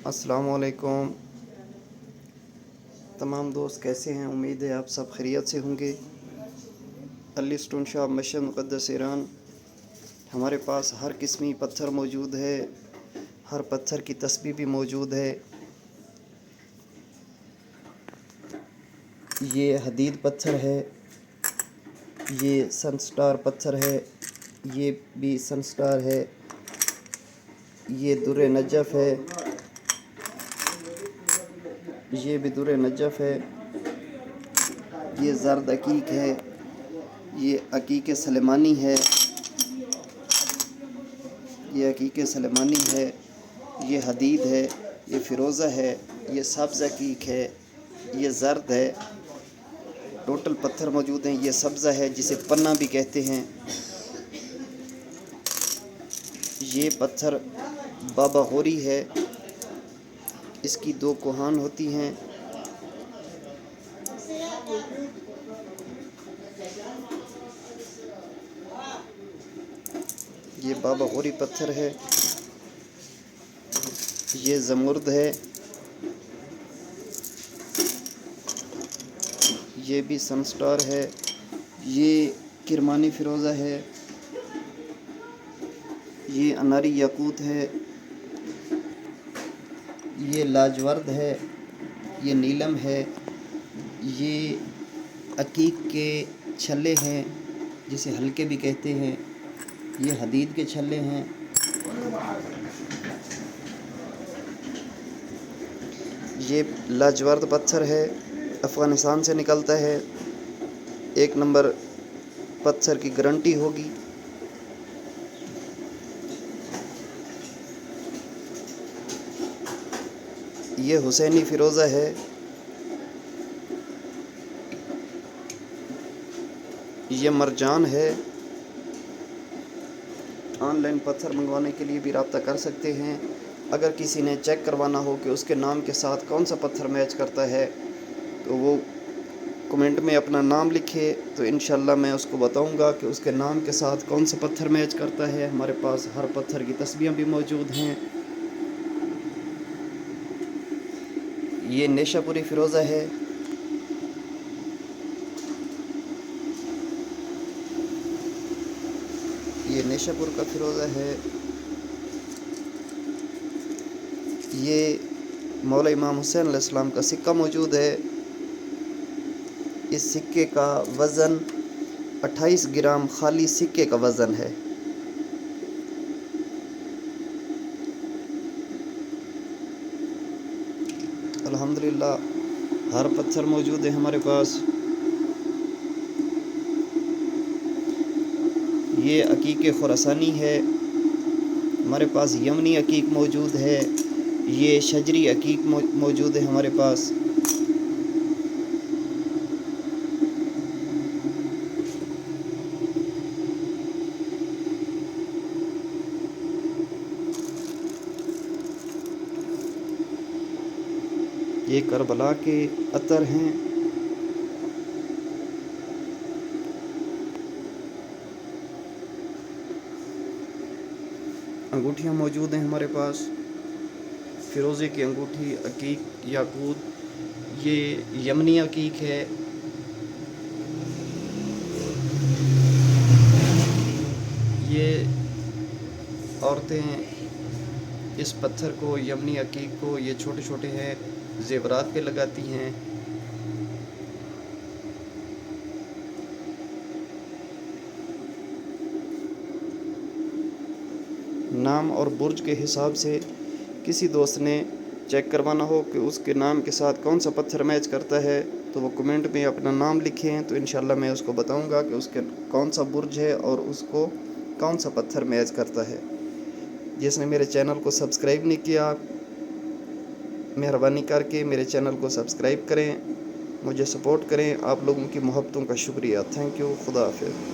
السلام علیکم تمام دوست، کیسے ہیں؟ امید ہے آپ سب خیریت سے ہوں گے۔ علی اسٹون شاپ مشہد مقدس ایران، ہمارے پاس ہر قسمی پتھر موجود ہے، ہر پتھر کی تسبیح بھی موجود ہے۔ یہ حدید پتھر ہے، یہ سن سٹار پتھر ہے، یہ بھی سن سٹار ہے، یہ در نجف ہے، یہ بھی در نجف ہے، یہ زرد عقیق ہے، یہ عقیق سلیمانی ہے، یہ عقیق سلیمانی ہے، یہ حدید ہے، یہ فیروزہ ہے، یہ سبز عقیق ہے، یہ زرد ہے۔ ٹوٹل پتھر موجود ہیں۔ یہ سبزہ ہے جسے پنہ بھی کہتے ہیں۔ یہ پتھر بابا غوری ہے، اس کی 2 کوہان ہوتی ہیں۔ یہ بابا غوری پتھر ہے، یہ زمرد ہے، یہ بھی سن سٹار ہے، یہ کرمانی فیروزہ ہے، یہ اناری یاقوت ہے، یہ لاجورد ہے، یہ نیلم ہے، یہ عقیق کے چھلے ہیں جسے ہلکے بھی کہتے ہیں، یہ حدید کے چھلے ہیں۔ یہ لاجورد پتھر ہے، افغانستان سے نکلتا ہے، 1 نمبر پتھر کی گارنٹی ہوگی۔ یہ حسینی فیروزہ ہے، یہ مرجان ہے۔ آن لائن پتھر منگوانے کے لیے بھی رابطہ کر سکتے ہیں۔ اگر کسی نے چیک کروانا ہو کہ اس کے نام کے ساتھ کون سا پتھر میچ کرتا ہے تو وہ کمنٹ میں اپنا نام لکھے، تو انشاءاللہ میں اس کو بتاؤں گا کہ اس کے نام کے ساتھ کون سا پتھر میچ کرتا ہے۔ ہمارے پاس ہر پتھر کی تسبیحاں بھی موجود ہیں۔ یہ نیشا پوری فیروزہ ہے، یہ نیشا پور کا فیروزہ ہے۔ یہ مولا امام حسین علیہ السلام کا سکہ موجود ہے۔ اس سکے کا وزن 28 گرام خالی سکے کا وزن ہے۔ الحمدللہ ہر پتھر موجود ہے ہمارے پاس۔ یہ عقیق خراسانی ہے، ہمارے پاس یمنی عقیق موجود ہے، یہ شجری عقیق موجود ہے ہمارے پاس۔ یہ کربلا کے عطر ہیں۔ انگوٹھیاں موجود ہیں ہمارے پاس، فیروزے کی انگوٹھی، عقیق یاقوت، یہ یمنی عقیق ہے۔ یہ عورتیں اس پتھر کو، یمنی عقیق کو، یہ چھوٹے چھوٹے ہیں، زیورات پہ لگاتی ہیں۔ نام اور برج کے حساب سے کسی دوست نے چیک کروانا ہو کہ اس کے نام کے ساتھ کون سا پتھر میچ کرتا ہے تو وہ کمنٹ میں اپنا نام لکھیں، تو انشاءاللہ میں اس کو بتاؤں گا کہ اس کے کون سا برج ہے اور اس کو کون سا پتھر میچ کرتا ہے۔ جس نے میرے چینل کو سبسکرائب نہیں کیا، مہربانی کر کے میرے چینل کو سبسکرائب کریں، مجھے سپورٹ کریں۔ آپ لوگوں کی محبتوں کا شکریہ۔ Thank you. خدا حافظ۔